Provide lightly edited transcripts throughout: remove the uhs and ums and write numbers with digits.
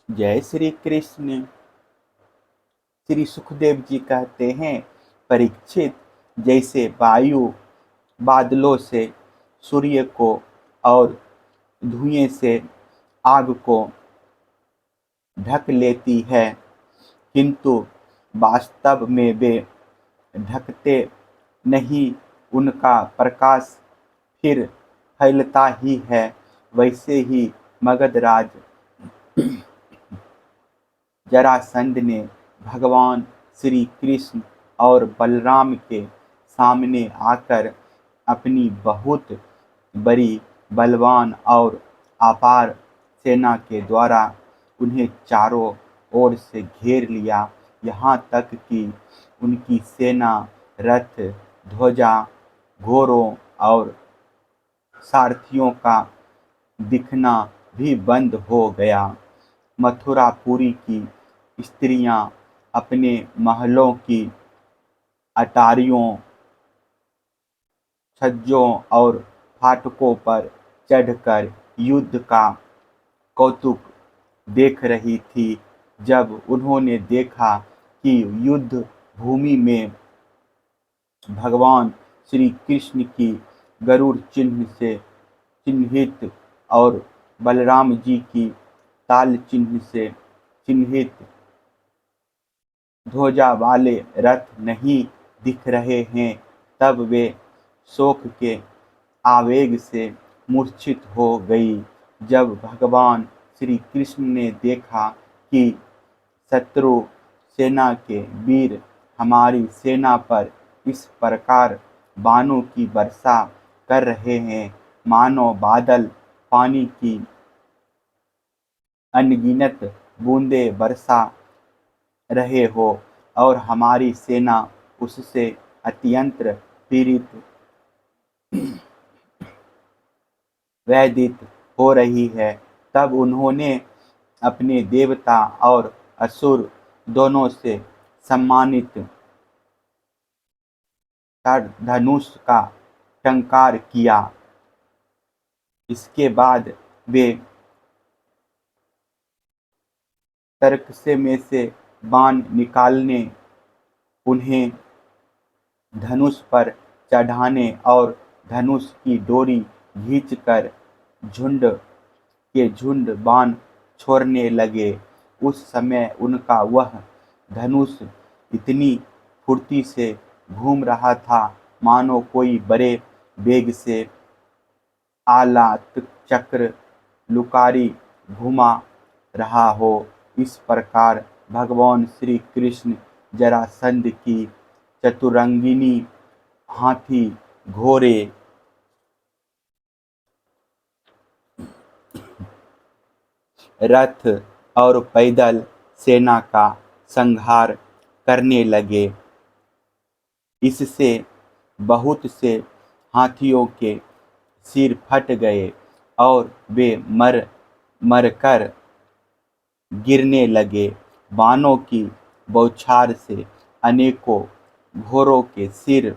जय श्री कृष्ण। श्री सुखदेव जी कहते हैं, परीक्षित, जैसे वायु बादलों से सूर्य को और धुएं से आग को ढक लेती है, किंतु वास्तव में वे ढकते नहीं, उनका प्रकाश फिर फैलता ही है। वैसे ही मगधराज जरासंध ने भगवान श्री कृष्ण और बलराम के सामने आकर अपनी बहुत बड़ी, बलवान और अपार सेना के द्वारा उन्हें चारों ओर से घेर लिया। यहाँ तक कि उनकी सेना, रथ, ध्वजा, घोड़ों और सारथियों का दिखना भी बंद हो गया। मथुरापुरी की स्त्रियां अपने महलों की अटारियों, छज्जों और फाटकों पर चढ़कर युद्ध का कौतुक देख रही थी। जब उन्होंने देखा कि युद्ध भूमि में भगवान श्री कृष्ण की गरुड़ चिन्ह से चिन्हित और बलराम जी की ताल चिन्ह से चिन्हित ध्वजा वाले रथ नहीं दिख रहे हैं, तब वे शोक के आवेग से मूर्छित हो गई। जब भगवान श्री कृष्ण ने देखा कि शत्रु सेना के वीर हमारी सेना पर इस प्रकार बाणों की वर्षा कर रहे हैं, मानो बादल पानी की अनगिनत बूंदें बरसा रहे हो, और हमारी सेना उससे अत्यंत पीड़ित व्यथित हो रही है, तब उन्होंने अपने देवता और असुर दोनों से सम्मानित कर धनुष का टंकार किया। इसके बाद वे तरकसे में से बाण निकालने, उन्हें धनुष पर चढ़ाने और धनुष की डोरी खींचकर झुंड के झुंड बाण छोड़ने लगे। उस समय उनका वह धनुष इतनी फुर्ती से घूम रहा था, मानो कोई बड़े वेग से आलात चक्र लुकारी घुमा रहा हो। इस प्रकार भगवान श्री कृष्ण जरासंध की चतुरंगिनी हाथी, घोड़े, रथ और पैदल सेना का संहार करने लगे। इससे बहुत से हाथियों के सिर फट गए और वे मर मरकर गिरने लगे। बाणों की बौछार से अनेकों घोड़ों के सिर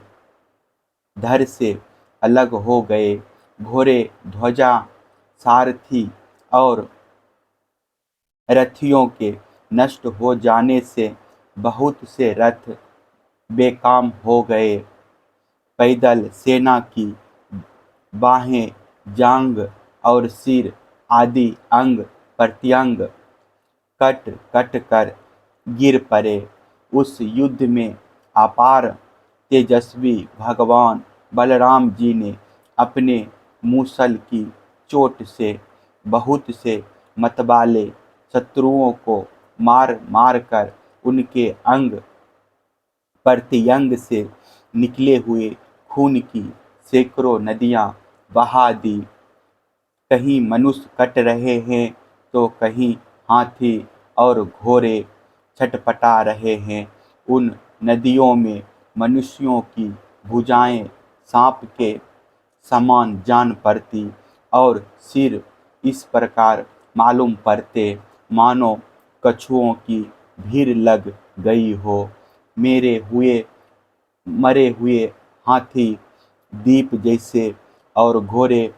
धड़ से अलग हो गए। घोड़े, ध्वजा, सारथी और रथियों के नष्ट हो जाने से बहुत से रथ बेकाम हो गए। पैदल सेना की बाहें, जांघ और सिर आदि अंग प्रत्यंग कट कट कर गिर पड़े। उस युद्ध में अपार तेजस्वी भगवान बलराम जी ने अपने मूसल की चोट से बहुत से मतवाले शत्रुओं को मार मार कर उनके अंग प्रत्यंग से निकले हुए खून की सैकड़ों नदियां बहा दी। कहीं मनुष्य कट रहे हैं तो कहीं हाथी और घोड़े छटपटा रहे हैं। उन नदियों में मनुष्यों की भुजाएं सांप के समान जान पड़ती और सिर इस प्रकार मालूम पड़ते, मानो कछुओं की भीड़ लग गई हो। मेरे हुए मरे हुए हाथी दीप जैसे और घोड़े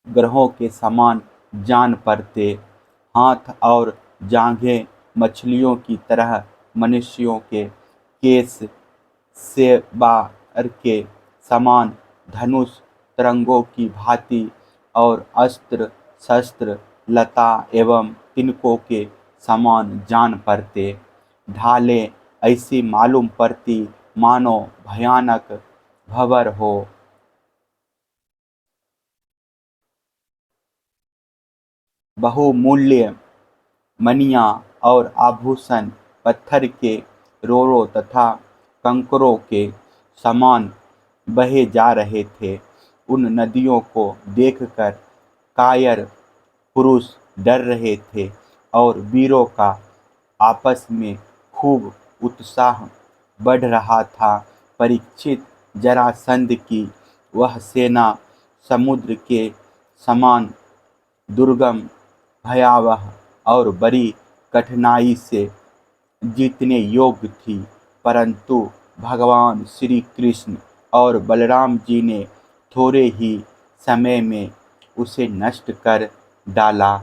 ग्रहों के समान जान पड़ते। हाथ और जांघें मछलियों की तरह, मनुष्यों के केस सेबार के समान, धनुष तरंगों की भांति, और अस्त्र शस्त्र लता एवं तिनकों के समान जान पड़ते। ढालें ऐसी मालूम पड़ती मानो भयानक भंवर हो। बहुमूल्य मणियाँ और आभूषण पत्थर के रोरों तथा कंकरों के समान बहे जा रहे थे। उन नदियों को देखकर कायर पुरुष डर रहे थे और वीरों का आपस में खूब उत्साह बढ़ रहा था। परीक्षित जरासंध की वह सेना समुद्र के समान दुर्गम, भयावह और बड़ी कठिनाई से जीतने योग्य थी, परंतु भगवान श्री कृष्ण और बलराम जी ने थोड़े ही समय में उसे नष्ट कर डाला।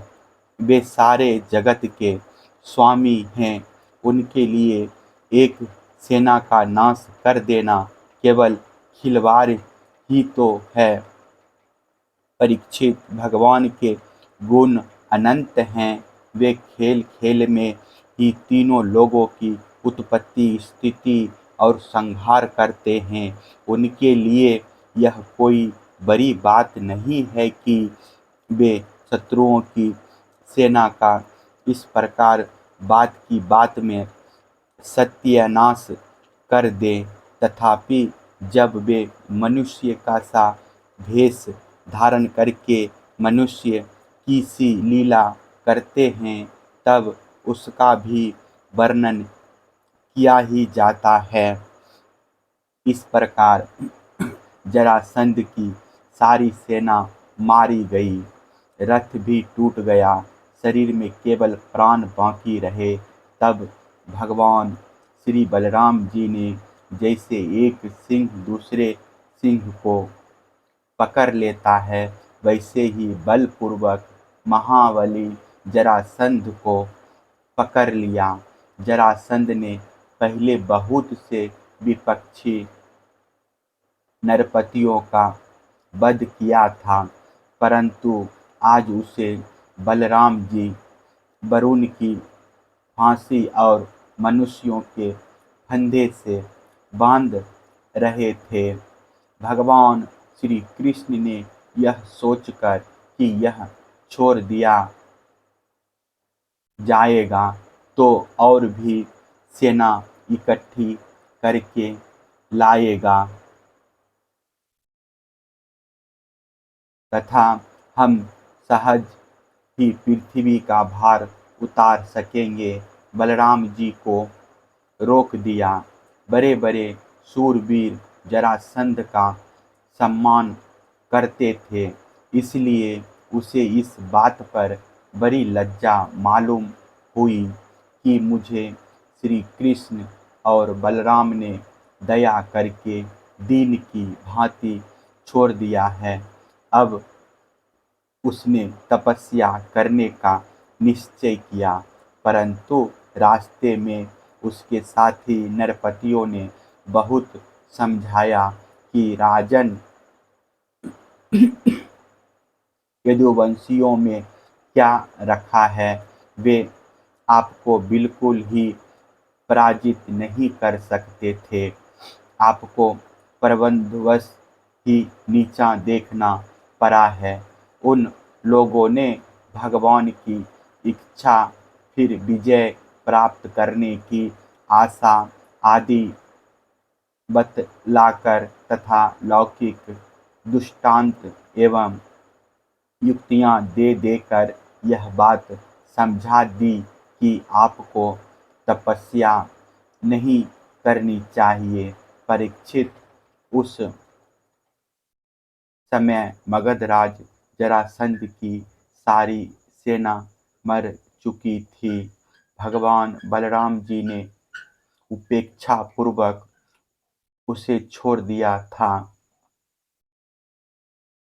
वे सारे जगत के स्वामी हैं, उनके लिए एक सेना का नाश कर देना केवल खिलवाड़ ही तो है। परीक्षित, भगवान के गुण अनंत हैं। वे खेल खेल में ही तीनों लोगों की उत्पत्ति, स्थिति और संहार करते हैं। उनके लिए यह कोई बड़ी बात नहीं है कि वे शत्रुओं की सेना का इस प्रकार बात की बात में सत्यानाश कर दें। तथापि जब वे मनुष्य का सा भेष धारण करके मनुष्य की सी लीला करते हैं, तब उसका भी वर्णन किया ही जाता है। इस प्रकार जरासंध की सारी सेना मारी गई, रथ भी टूट गया, शरीर में केवल प्राण बाकी रहे। तब भगवान श्री बलराम जी ने जैसे एक सिंह दूसरे सिंह को पकड़ लेता है, वैसे ही बलपूर्वक महाबली जरासंध को पकड़ लिया। जरासंध ने पहले बहुत से विपक्षी नरपतियों का वध किया था, परंतु आज उसे बलराम जी वरुण की फांसी और मनुष्यों के फंदे से बांध रहे थे। भगवान श्री कृष्ण ने यह सोचकर कि यह छोड़ दिया जाएगा तो और भी सेना इकट्ठी करके लाएगा तथा हम सहज ही पृथ्वी का भार उतार सकेंगे। बलराम जी को रोक दिया। बड़े बड़े शूरवीर जरासंध का सम्मान करते थे, इसलिए उसे इस बात पर बड़ी लज्जा मालूम हुई कि मुझे श्री कृष्ण और बलराम ने दया करके दीन की भांति छोड़ दिया है। अब उसने तपस्या करने का निश्चय किया, परंतु रास्ते में उसके साथी नरपतियों ने बहुत समझाया कि राजन, यदुवंशियों में क्या रखा है, वे आपको बिल्कुल ही पराजित नहीं कर सकते थे। आपको प्रबंधवश ही नीचा देखना पड़ा है। उन लोगों ने भगवान की इच्छा, फिर विजय प्राप्त करने की आशा आदि बतलाकर तथा लौकिक दृष्टांत एवं युक्तियाँ दे देकर यह बात समझा दी कि आपको तपस्या नहीं करनी चाहिए। परीक्षित, उस समय मगधराज जरासंध की सारी सेना मर चुकी थी। भगवान बलराम जी ने उपेक्षा पूर्वक उसे छोड़ दिया था।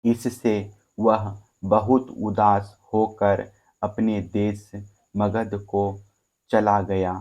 इससे वह बहुत उदास होकर अपने देश मगध को चला गया।